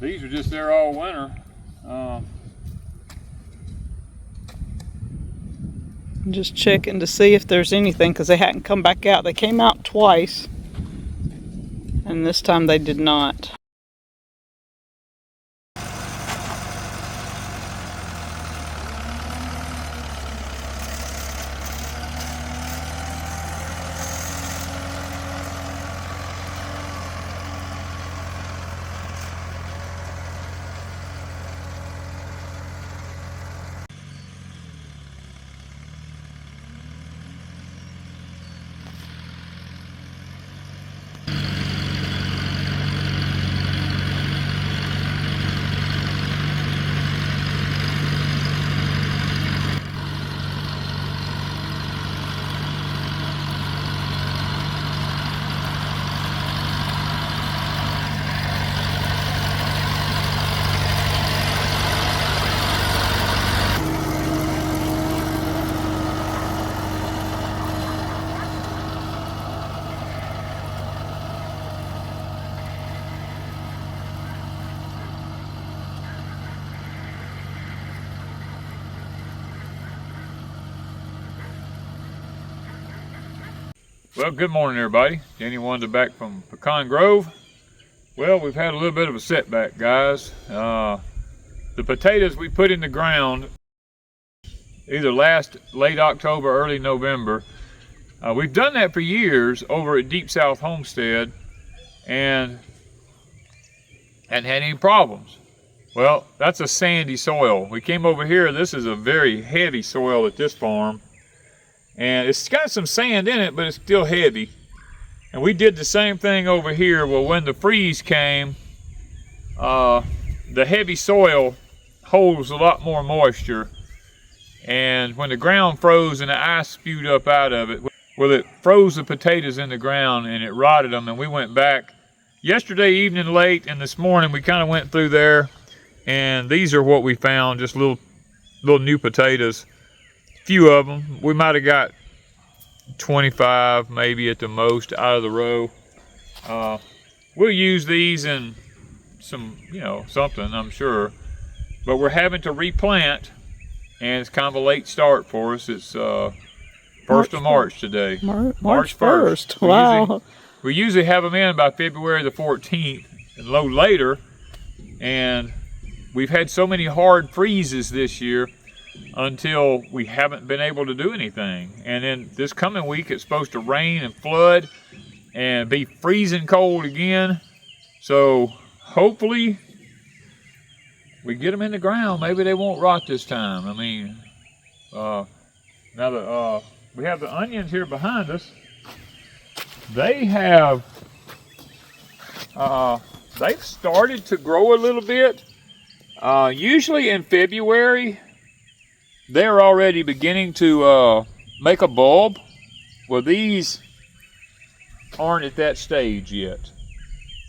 These are just there all winter. Just checking to see if there's anything, because they hadn't come back out. They came out twice, and this time they did not. Well, good morning everybody. Danny Wanda back from Pecan Grove. Well, we've had a little bit of a setback, guys. The potatoes we put in the ground either late October, early November. We've done that for years over at Deep South Homestead and hadn't had any problems. Well, that's a sandy soil. We came over here, this is a very heavy soil at this farm. And it's got some sand in it, but it's still heavy. And we did the same thing over here. Well, when the freeze came, the heavy soil holds a lot more moisture. And when the ground froze and the ice spewed up out of it, well, it froze the potatoes in the ground and it rotted them. And we went back yesterday evening late, and this morning we kind of went through there. And these are what we found, just little new potatoes. Few of them. We might have got 25 maybe at the most out of the row. We'll use these in some, something, I'm sure. But we're having to replant, and it's kind of a late start for us. It's 1st of March today. March 1st. Wow. We usually have them in by February the 14th and load later. And we've had so many hard freezes this year until we haven't been able to do anything. And then this coming week it's supposed to rain and flood and be freezing cold again. So hopefully we get them in the ground. Maybe they won't rot this time. I mean, now that we have the onions here behind us, they have they've started to grow a little bit. Usually in February they're already beginning to make a bulb. Well, these aren't at that stage yet.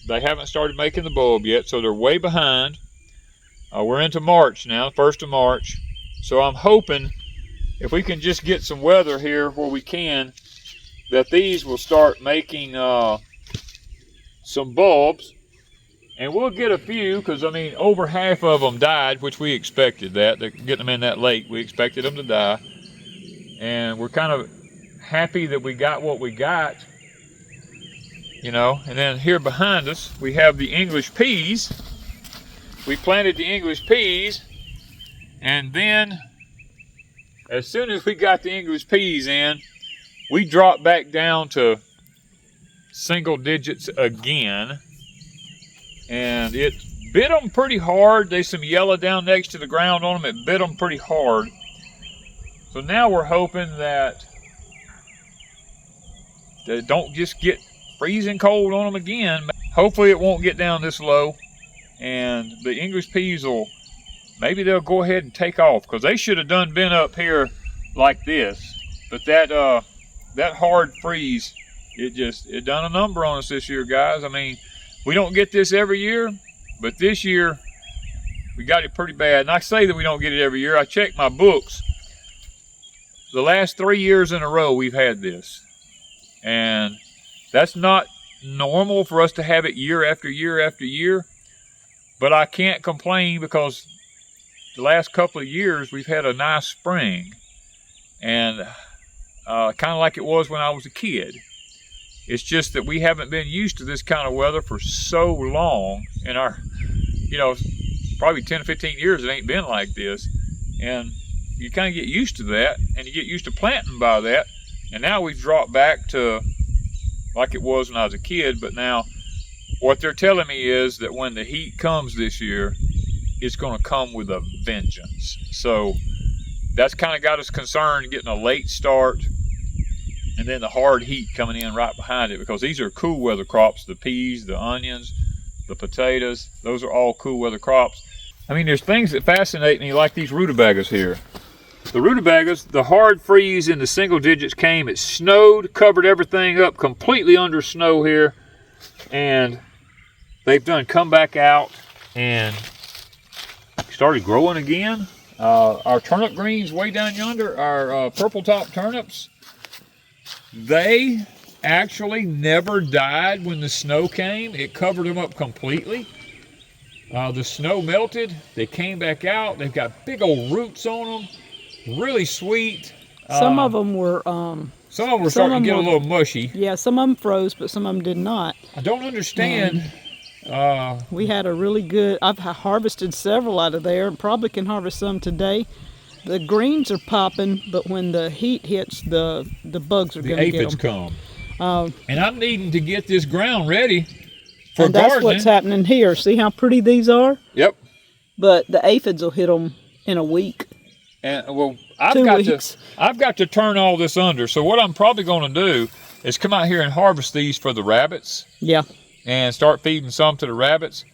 They haven't started making the bulb yet, so they're way behind. We're into March now, 1st of March. So I'm hoping if we can just get some weather here where we can, that these will start making some bulbs. And we'll get a few, because I mean, over half of them died, which we expected that. They're getting them in that late. We expected them to die. And we're kind of happy that we got what we got, And then here behind us, we have the English peas. We planted the English peas. And then, as soon as we got the English peas in, we dropped back down to single digits again. And it bit them pretty hard. There's some yellow down next to the ground on them. It bit them pretty hard. So now we're hoping that they don't just get freezing cold on them again. Hopefully it won't get down this low. And the English peas maybe they'll go ahead and take off, because they should have been up here like this. But that hard freeze, it done a number on us this year, guys. I mean, we don't get this every year, but this year we got it pretty bad. And I say that we don't get it every year. I checked my books. The last 3 years in a row we've had this. And that's not normal for us to have it year after year after year. But I can't complain because the last couple of years we've had a nice spring, and kind of like it was when I was a kid. It's just that we haven't been used to this kind of weather for so long in our, probably 10 or 15 years it ain't been like this. And you kind of get used to that, and you get used to planting by that. And now we've dropped back to like it was when I was a kid, but now what they're telling me is that when the heat comes this year, it's going to come with a vengeance. So that's kind of got us concerned, getting a late start and then the hard heat coming in right behind it, because these are cool weather crops. The peas, the onions, the potatoes, those are all cool weather crops. I mean, there's things that fascinate me, like these rutabagas here. The rutabagas, the hard freeze in the single digits came. It snowed, covered everything up completely under snow here, and they've done come back out and started growing again. Our turnip greens way down yonder, our purple top turnips, they actually never died when the snow came. It covered them up completely. The snow melted, they came back out. They've got big old roots on them, really sweet. Some of them were starting to get a little mushy. Yeah, some of them froze, but some of them did not. I don't understand. We had a really good, I've harvested several out of there and probably can harvest some today. The greens are popping, but when the heat hits, the bugs are going to get them. The aphids come. And I'm needing to get this ground ready for and gardening. That's what's happening here. See how pretty these are? Yep. But the aphids will hit them in a week. And well, I've got to turn all this under. So what I'm probably going to do is come out here and harvest these for the rabbits. Yeah. And start feeding some to the rabbits.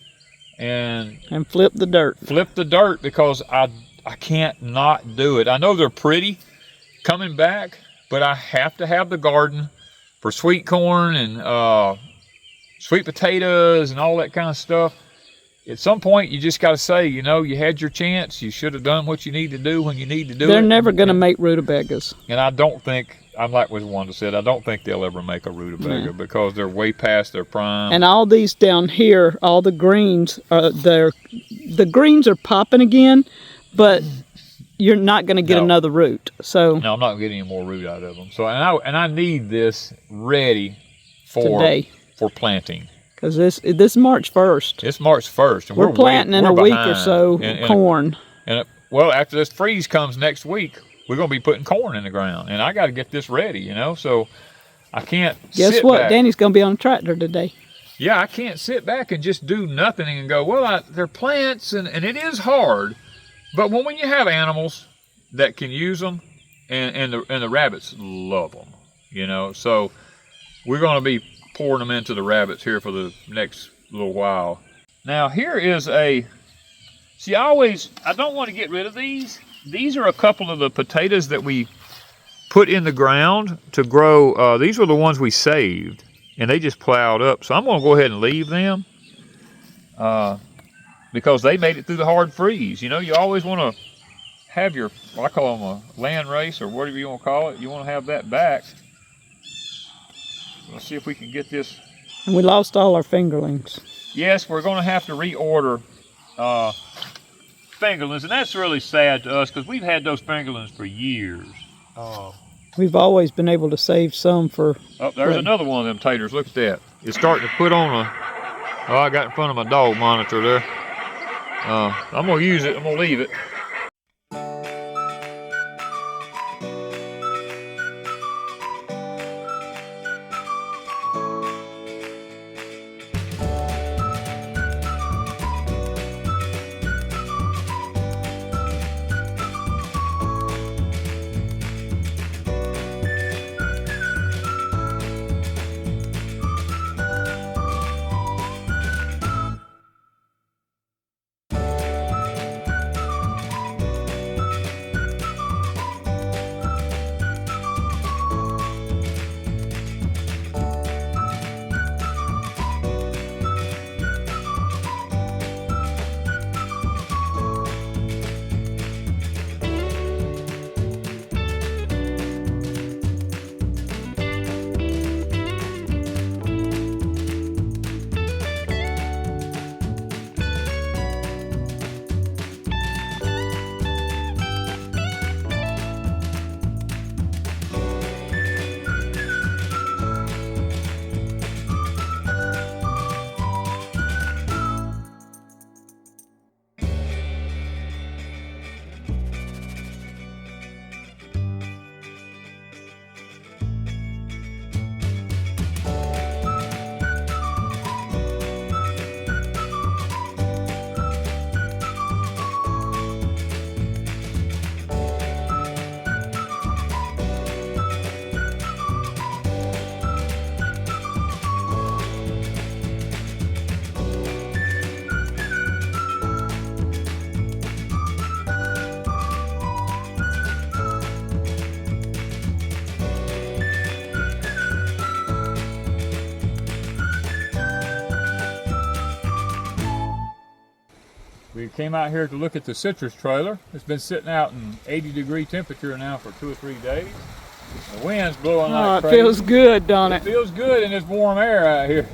And flip the dirt. Flip the dirt, because I can't not do it. I know they're pretty coming back, but I have to have the garden for sweet corn and sweet potatoes and all that kind of stuff. At some point, you just got to say, you had your chance. You should have done what you need to do when you need to do it. They're never going to make rutabagas. And I don't think, I'm like what Wanda said, I don't think they'll ever make a rutabaga because they're way past their prime. And all these down here, all the greens, the greens are popping again, but you're not going to get another root. So no, I'm not getting any more root out of them. So and I need this ready for today for planting. Because this March 1st. It's March 1st, and we're planting in a week or so corn. Well, after this freeze comes next week, we're going to be putting corn in the ground, and I got to get this ready, So I can't. Guess what? Danny's going to be on a tractor today. Yeah, I can't sit back and just do nothing and go, well, they're plants, and it is hard. But when you have animals that can use them, and the rabbits love them, So we're going to be pouring them into the rabbits here for the next little while. Now here is I don't want to get rid of these. These are a couple of the potatoes that we put in the ground to grow. These were the ones we saved, and they just plowed up. So I'm going to go ahead and leave them because they made it through the hard freeze. You always want to have your, I call them a land race or whatever you want to call it. You want to have that back. Let's see if we can get this. And we lost all our fingerlings. Yes, we're going to have to reorder fingerlings, and that's really sad to us because we've had those fingerlings for years. We've always been able to save some for... Oh, there's another one of them taters. Look at that. It's starting to put on a... Oh, I got in front of my dog monitor there. I'm going to use it. I'm going to leave it. We came out here to look at the citrus trailer. It's been sitting out in 80-degree temperature now for 2 or 3 days. The wind's blowing like crazy. It feels good, don't it? It feels good in this warm air out here.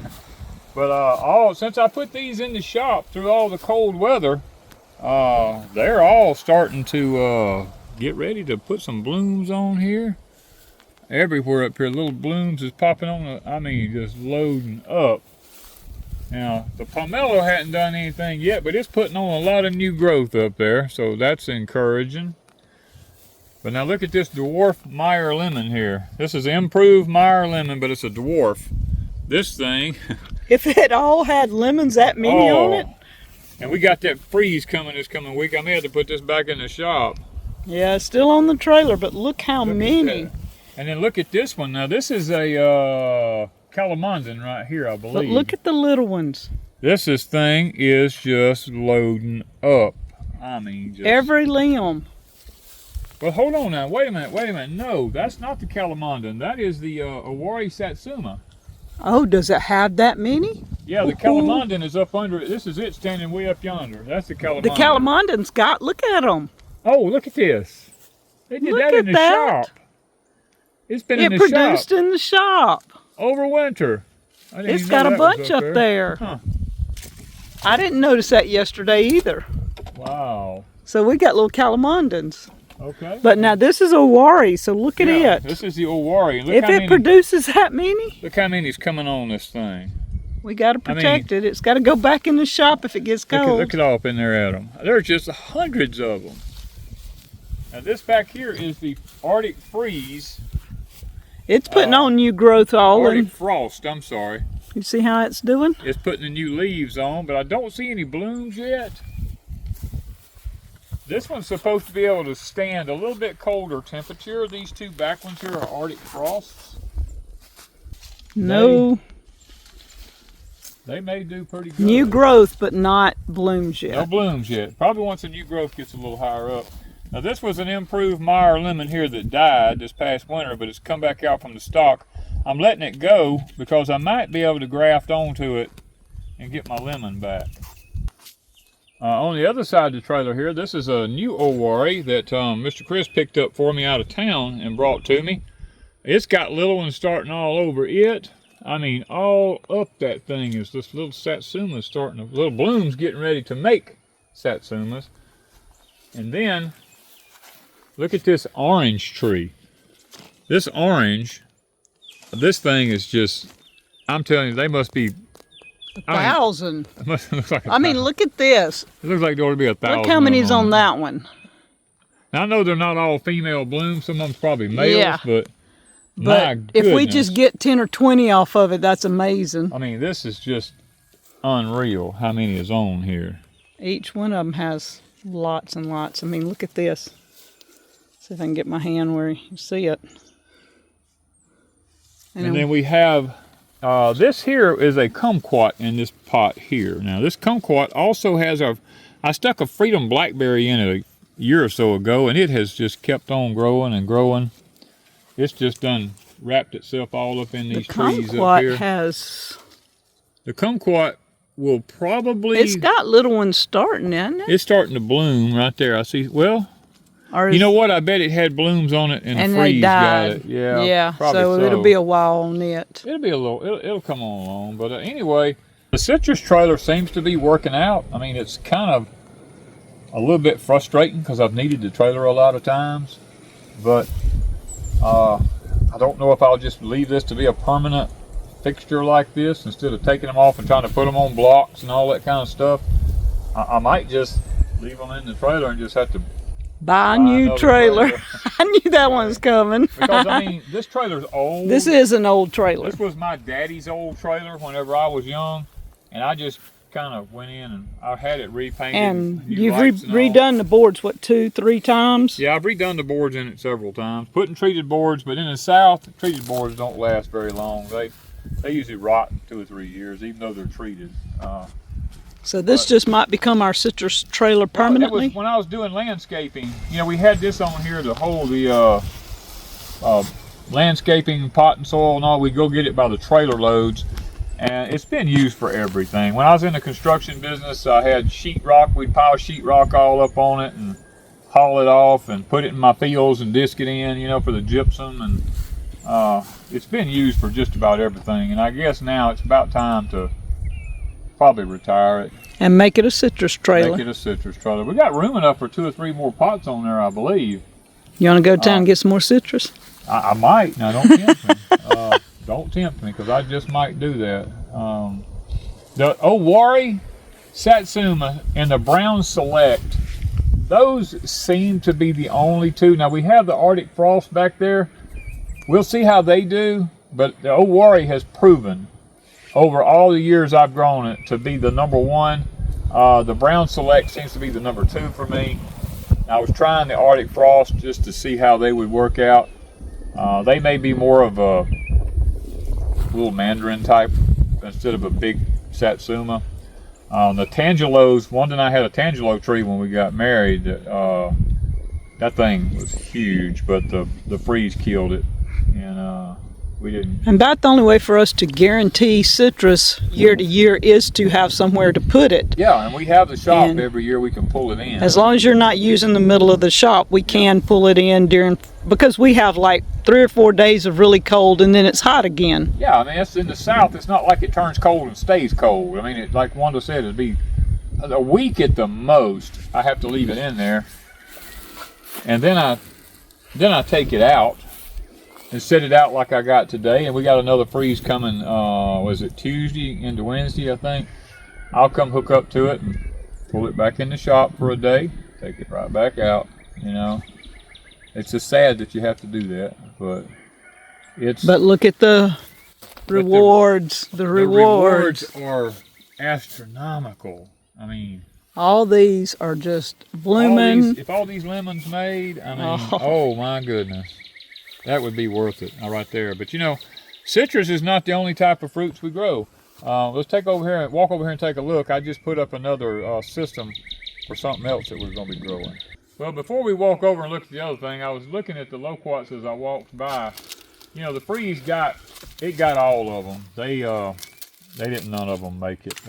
But since I put these in the shop through all the cold weather, they're all starting to get ready to put some blooms on here. Everywhere up here, little blooms is popping on. I mean, just loading up. Now, the pomelo hadn't done anything yet, but it's putting on a lot of new growth up there, so that's encouraging. But now look at this dwarf Meyer lemon here. This is improved Meyer lemon, but it's a dwarf. This thing. If it all had lemons that many on it. And we got that freeze coming this coming week. I may have to put this back in the shop. Yeah, it's still on the trailer, but look how many. And then look at this one. Now this is a Calamandan right here, I believe. But look at the little ones. This thing is just loading up. I mean, just... every limb. Well, hold on now. Wait a minute. No, that's not the Calamandan. That is the Owari Satsuma. Oh, does it have that many? Yeah, the Calamandan is up under it. This is it standing way up yonder. That's the Calamandan. The Calamandan's got, look at them. Oh, look at this. They did that in the shop. It's been in the shop. It produced in the shop. Over winter. It's got a bunch up there. Huh. I didn't notice that yesterday either. Wow. So we got little Calamandans. Okay. But now this is Owari, so look at it. This is the Owari. If it produces that many. Look how many's coming on this thing. We got to protect it. It's got to go back in the shop if it gets cold. Look at all up in there at them. There's just hundreds of them. Now this back here is the Arctic Freeze. It's putting on new growth all Arctic Frost, I'm sorry. You see how it's doing? It's putting the new leaves on, but I don't see any blooms yet. This one's supposed to be able to stand a little bit colder temperature. These two back ones here are Arctic Frosts. No. They may do pretty good. New growth, but not blooms yet. No blooms yet. Probably once the new growth gets a little higher up. Now this was an improved Meyer lemon here that died this past winter, but it's come back out from the stock. I'm letting it go because I might be able to graft onto it and get my lemon back. On the other side of the trailer here, this is a new Owari that Mr. Chris picked up for me out of town and brought to me. It's got little ones starting all over it. I mean, all up that thing is this little Satsuma starting, little blooms getting ready to make Satsumas. And then, look at this orange tree. This orange, this thing is just, I'm telling you, they must be 1,000. It must look like I mean, look at this. It looks like there ought to be 1,000. Look how many's on that one. Now, I know they're not all female blooms. Some of them's probably males, but if we just get 10 or 20 off of it, that's amazing. I mean, this is just unreal how many is on here. Each one of them has lots and lots. I mean, look at this. See if I can get my hand where you see it. And then we have, this here is a kumquat in this pot here. Now, this kumquat also has I stuck a Freedom Blackberry in it a year or so ago, and it has just kept on growing and growing. It's just done wrapped itself all up in these trees up here. The kumquat will probably... It's got little ones starting, isn't it? It's starting to bloom right there. I see. Well, you know what? I bet it had blooms on it and the freeze got it. Yeah. Yeah. So it'll be a while on it. It'll be a little. It'll come on along. But anyway, the citrus trailer seems to be working out. I mean, it's kind of a little bit frustrating because I've needed the trailer a lot of times, but I don't know if I'll just leave this to be a permanent fixture like this instead of taking them off and trying to put them on blocks and all that kind of stuff. I might just leave them in the trailer and just have to buy a new trailer. I knew that one was coming. Because, I mean, this trailer's old. This is an old trailer. This was my daddy's old trailer whenever I was young, and I just kind of went in and I had it repainted. And you've redone the boards, what, 2-3 times? Yeah, I've redone the boards in it several times. Putting treated boards, but in the South, treated boards don't last very long. They usually rot in 2 or 3 years, even though they're treated. So this just might become our citrus trailer permanently? When I was doing landscaping, you know, we had this on here to hold the landscaping, pot and soil and all. We'd go get it by the trailer loads. And it's been used for everything. When I was in the construction business, I had sheetrock. We'd pile sheetrock all up on it and haul it off and put it in my fields and disc it in, you know, for the gypsum. And it's been used for just about everything. And I guess now it's about time to probably retire it. And make it a citrus trailer. Make it a citrus trailer. We got room enough for 2 or 3 more pots on there, I believe. You want to go down and get some more citrus? I might. Now, don't tempt me. Don't tempt me, because I just might do that. The Owari, Satsuma, and the Brown Select, those seem to be the only 2. Now, we have the Arctic Frost back there. We'll see how they do, but the Owari has proven over all the years I've grown it to be the #1. The Brown Select seems to be the #2 for me. I was trying the Arctic Frost just to see how they would work out. They may be more of a little mandarin type instead of a big Satsuma. The Tangelos, Wanda and I had a Tangelo tree when we got married. That thing was huge, but the freeze killed it, and we didn't. And about the only way for us to guarantee citrus year to year is to have somewhere to put it. Yeah, and we have the shop And every year. We can pull it in. As long as you're not using the middle of the shop, we can pull it in during, because we have like 3 or 4 days of really cold and then it's hot again. Yeah, I mean, it's in the south. It's not like it turns cold and stays cold. I mean, it, like Wanda said, it'd be a week at the most. I have to leave it in there, and then I take it out and set it out like I got today. And we got another freeze coming. Was it Tuesday into Wednesday? I think. I'll come hook up to it and pull it back in the shop for a day. Take it right back out. You know, it's just sad that you have to do that, but it's. But look at the rewards. The rewards are astronomical. I mean, all these are just blooming. If all these lemons made, I mean, oh my goodness, that would be worth it right there. But you know, citrus is not the only type of fruits we grow. Let's walk over here and take a look. I just put up another system for something else that we're going to be growing. Well, before we walk over and look at the other thing, I was looking at the loquats as I walked by. You know, the freeze got all of them. They didn't none of them make it.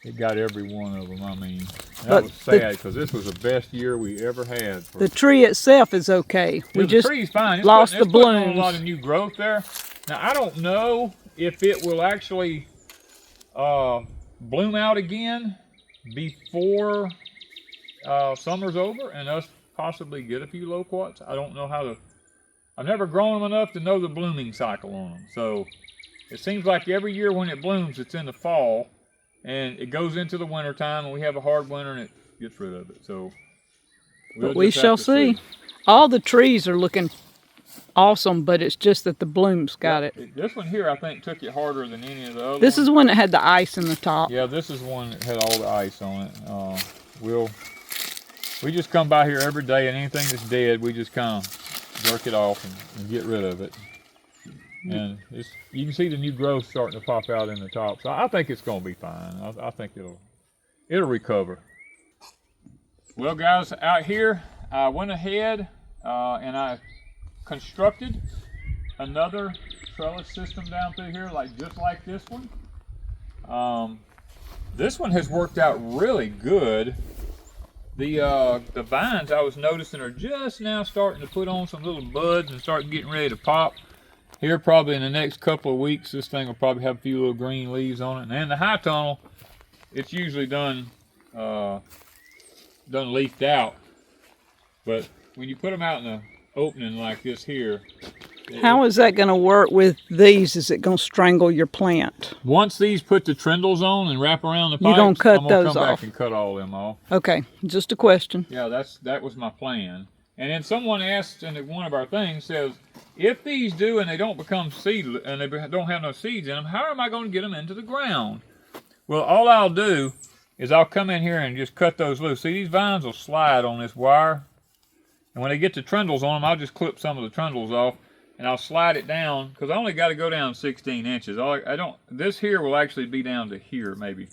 It got every one of them. I mean, that was sad because this was the best year we ever had. The tree itself is okay. We just tree's fine. It's lost the blooms. On a lot of new growth there. Now I don't know if it will actually bloom out again before summer's over and us possibly get a few loquats. I don't know how to. I've never grown them enough to know the blooming cycle on them. So it seems like every year when it blooms, it's in the fall. And it goes into the winter time, and we have a hard winter, and it gets rid of it. So we shall see. All the trees are looking awesome, but it's just that the blooms got it. This one here, I think, took it harder than any of the other This is one that had the ice in the top. Yeah, this is one that had all the ice on it. We just come by here every day, and anything that's dead, we just kind of jerk it off and get rid of it. And you can see the new growth starting to pop out in the top. So I think it's going to be fine. I think it'll recover. Well, guys, out here, I went ahead and I constructed another trellis system down through here, just like this one. This one has worked out really good. The vines I was noticing are just now starting to put on some little buds and start getting ready to pop. Here, probably in the next couple of weeks, this thing will probably have a few little green leaves on it. And then the high tunnel, it's usually done leafed out. But when you put them out in an opening like this here, how is that going to work with these? Is it going to strangle your plant? Once these put the trindles on and wrap around the pipes, you're going to cut I'm going to those come off. back and cut all them off. Okay, just a question. Yeah, that was my plan. And then someone asked in one of our things, says, if these do and they don't become seedless and they don't have no seeds in them, how am I going to get them into the ground? Well, all I'll do is I'll come in here and just cut those loose. See, these vines will slide on this wire. And when they get the trindles on them, I'll just clip some of the trindles off and I'll slide it down because I only got to go down 16 inches. This here will actually be down to here maybe.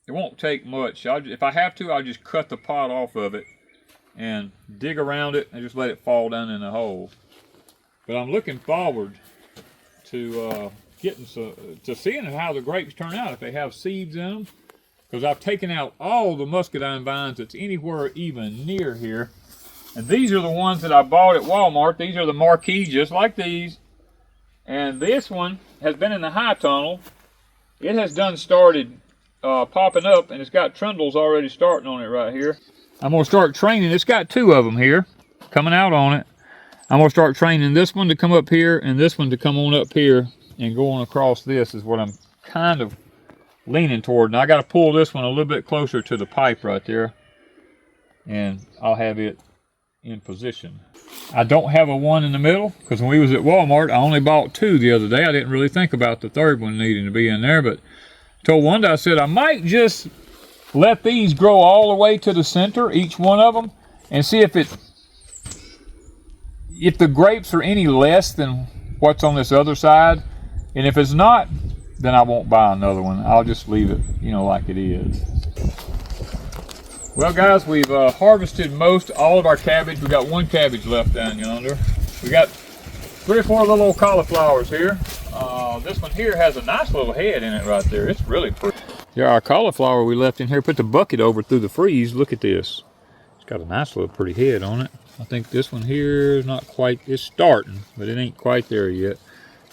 It won't take much. If I have to, I'll just cut the pot off of it and dig around it and just let it fall down in the hole. But I'm looking forward to getting to seeing how the grapes turn out, if they have seeds in them. Because I've taken out all the muscadine vines that's anywhere even near here. And these are the ones that I bought at Walmart. These are the marquee, just like these. And this one has been in the high tunnel. It has started popping up, and it's got trundles already starting on it right here. I'm going to start training. It's got 2 of them here coming out on it. I'm going to start training this one to come up here and this one to come on up here and go on across. This is what I'm kind of leaning toward. Now I got to pull this one a little bit closer to the pipe right there, and I'll have it in position. I don't have a one in the middle because when we was at Walmart I only bought 2 the other day. I didn't really think about the third one needing to be in there, but I told Wanda, I said I might just let these grow all the way to the center, each one of them, and see if the grapes are any less than what's on this other side. And if it's not, then I won't buy another one. I'll just leave it, you know, like it is. Well, guys, we've harvested all of our cabbage. We got 1 cabbage left down yonder. We got 3 or 4 little old cauliflowers here. This one here has a nice little head in it right there. It's really pretty. Yeah, our cauliflower we left in here, put the bucket over through the freeze. Look at this. It's got a nice little pretty head on it. I think this one here is not quite, it's starting, but it ain't quite there yet.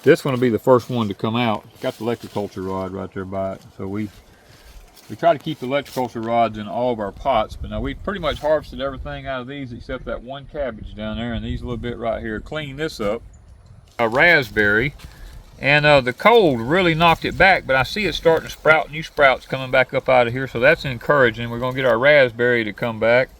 This one will be the first one to come out. It's got the electroculture rod right there by it. So we try to keep the electroculture rods in all of our pots, but now we've pretty much harvested everything out of these except that 1 cabbage down there and these little bit right here. Clean this up. A raspberry, and the cold really knocked it back, but I see it starting to sprout new sprouts coming back up out of here, so that's encouraging. We're going to get our raspberry to come back.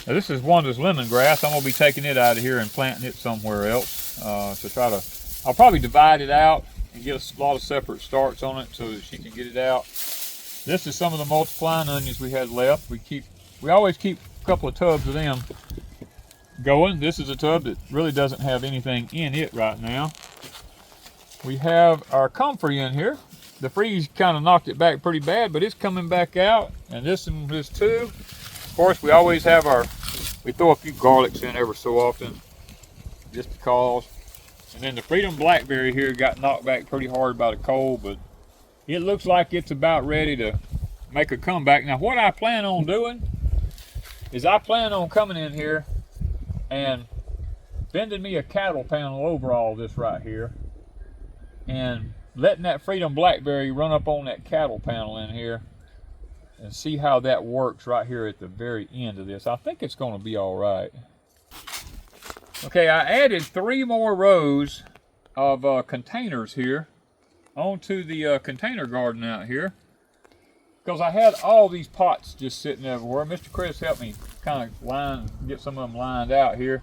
Now this is Wanda's lemongrass. I'm going to be taking it out of here and planting it somewhere else to try to, I'll probably divide it out and get a lot of separate starts on it so that she can get it out. This is some of the multiplying onions we had left. We always keep a couple of tubs of them going. This is a tub that really doesn't have anything in it right now. We have our comfrey in here. The freeze kind of knocked it back pretty bad, but it's coming back out. And this one is too. Of course, we always have we throw a few garlics in every so often, just because. And then the Freedom Blackberry here got knocked back pretty hard by the cold, but it looks like it's about ready to make a comeback. Now, what I plan on doing is I plan on coming in here and bending me a cattle panel over all this right here and letting that Freedom Blackberry run up on that cattle panel in here and see how that works right here at the very end of this. I think it's going to be all right. Okay, I added 3 more rows of containers here onto the container garden out here because I had all these pots just sitting everywhere. Mr. Chris helped me kind of get some of them lined out here.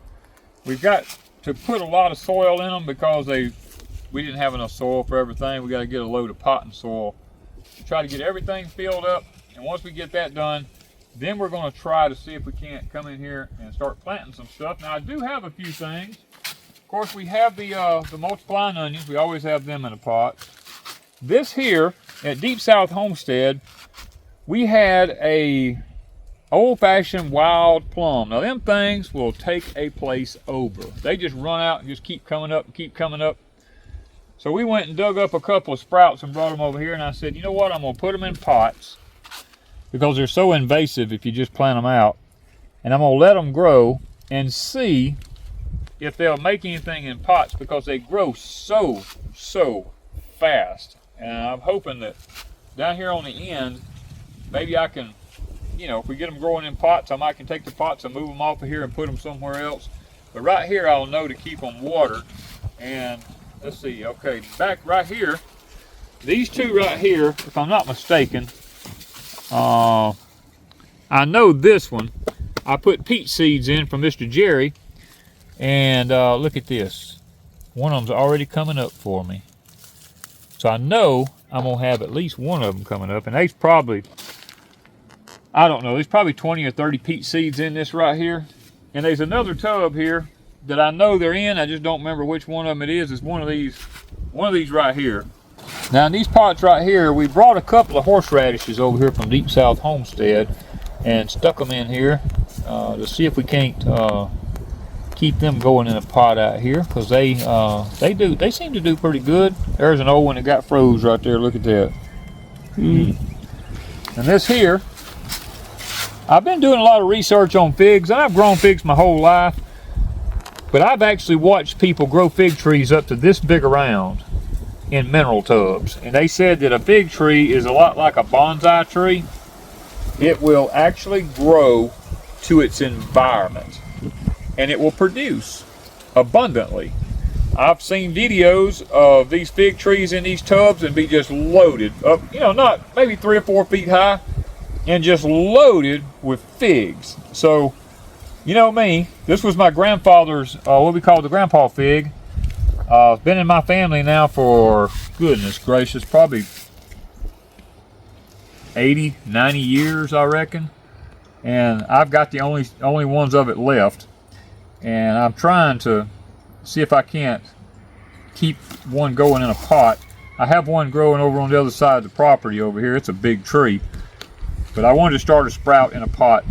We've got to put a lot of soil in them because we didn't have enough soil for everything. We got to get a load of potting soil to try to get everything filled up. And once we get that done, then we're going to try to see if we can't come in here and start planting some stuff. Now I do have a few things. Of course, we have the multiplying onions. We always have them in a pot. This here at Deep South Homestead, we had a old-fashioned wild plum. Now them things will take a place over. They just run out and just keep coming up and keep coming up. So we went and dug up a couple of sprouts and brought them over here, and I said, you know what, I'm going to put them in pots because they're so invasive if you just plant them out. And I'm going to let them grow and see if they'll make anything in pots because they grow so fast. And I'm hoping that down here on the end, maybe I can, you know, if we get them growing in pots, I might can take the pots and move them off of here and put them somewhere else. But right here, I'll know to keep them watered. And let's see, okay, back right here, these 2 right here, if I'm not mistaken, I know this one, I put peach seeds in from Mr. Jerry, and look at this. One of them's already coming up for me. So I know I'm going to have at least one of them coming up, and there's probably, I don't know, there's probably 20 or 30 peach seeds in this right here. And there's another tub here that I know they're in. I just don't remember which one of them it is. It's one of these right here. Now in these pots right here, we brought a couple of horseradishes over here from Deep South Homestead and stuck them in here to see if we can't keep them going in a pot out here, because they seem to do pretty good. There's an old one that got froze right there. Look at that. And this here, I've been doing a lot of research on figs. I've grown figs my whole life, but I've actually watched people grow fig trees up to this big around in mineral tubs, and they said that a fig tree is a lot like a bonsai tree. It will actually grow to its environment, and it will produce abundantly. I've seen videos of these fig trees in these tubs and be just loaded up, you know, not maybe 3 or 4 feet high, and just loaded with figs. So, you know me, this was my grandfather's, what we call the grandpa fig. It's been in my family now for, goodness gracious, probably 80, 90 years, I reckon. And I've got the only ones of it left. And I'm trying to see if I can't keep one going in a pot. I have one growing over on the other side of the property over here. It's a big tree. But I wanted to start a sprout in a pot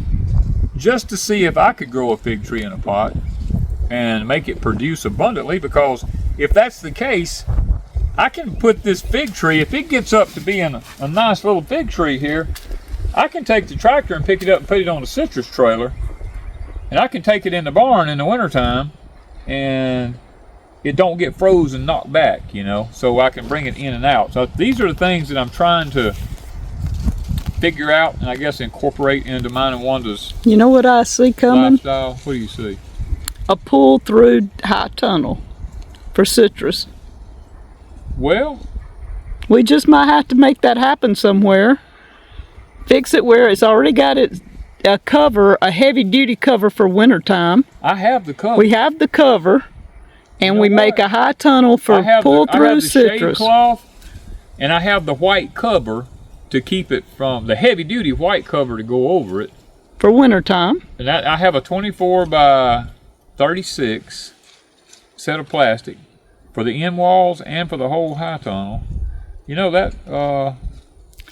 just to see if I could grow a fig tree in a pot and make it produce abundantly, because if that's the case, I can put this fig tree, if it gets up to being a nice little fig tree here, I can take the tractor and pick it up and put it on the citrus trailer, and I can take it in the barn in the wintertime, and it don't get froze and knocked back, you know, so I can bring it in and out. So these are the things that I'm trying to figure out, and I guess incorporate into mine and Wanda's. You know what I see coming? Lifestyle. What do you see? A pull-through high tunnel for citrus. Well, we just might have to make that happen somewhere. Fix it where it's already got a cover, a heavy-duty cover for wintertime. I have the cover. We have the cover, and we make a high tunnel for pull-through I have the citrus. shade cloth, and I have the white cover to keep it from the heavy-duty white cover to go over it for wintertime. And I have a 24 by 36 set of plastic for the end walls and for the whole high tunnel. You know that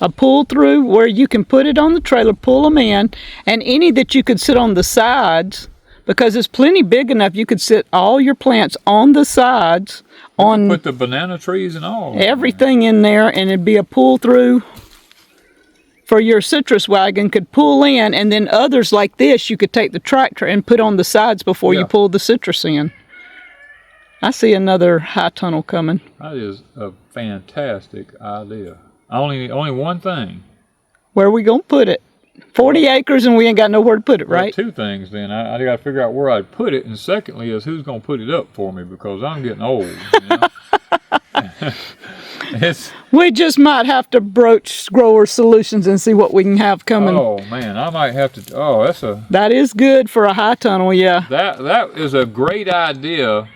a pull through where you can put it on the trailer, pull them in, and any that you could sit on the sides, because it's plenty big enough you could sit all your plants on the sides, on put the banana trees and all everything in there, and it'd be a pull through for your citrus wagon could pull in, and then others like this you could take the tractor and put on the sides before you pull the citrus in. I see another high tunnel coming. That is a fantastic idea. Only one thing. Where are we gonna put it? 40 acres and we ain't got nowhere to put it, right? Well, 2 things then. I got to figure out where I'd put it, and secondly is who's going to put it up for me, because I'm getting old. You know? We just might have to broach Grower Solutions and see what we can have coming. Oh man, I might have to. Oh, that is good for a high tunnel, yeah. That is a great idea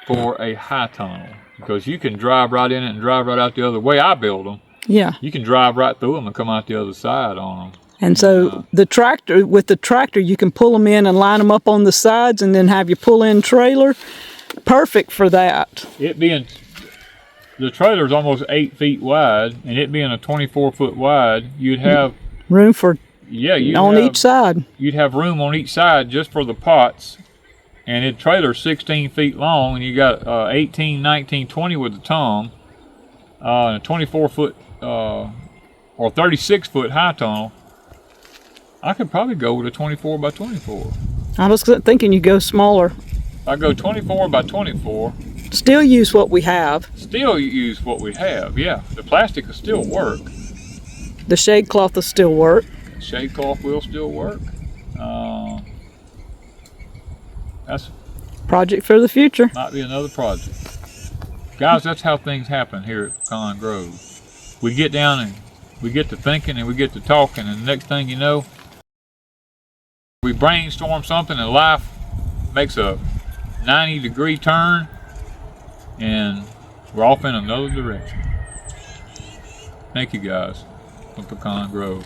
for a high tunnel, because you can drive right in it and drive right out the other way. I build them. Yeah. You can drive right through them and come out the other side on them. And so with the tractor, you can pull them in and line them up on the sides, and then have your pull-in trailer. Perfect for that. The trailer's almost 8 feet wide, and it being a 24-foot wide, you'd have room for each side. You'd have room on each side just for the pots, and the trailer's 16 feet long, and you got 18, 19, 20 with the tongue, and a 24-foot or 36-foot high tunnel. I could probably go with a 24 by 24. I was thinking you go smaller. I go 24 by 24. Still use what we have. Yeah. The plastic will still work. The shade cloth will still work. Shade cloth will still work. That's project for the future. Might be another project. Guys, that's how things happen here at Pecan Grove. We get down and we get to thinking and we get to talking, and the next thing you know, we brainstorm something and life makes a 90-degree turn and we're off in another direction. Thank you guys from Pecan Grove.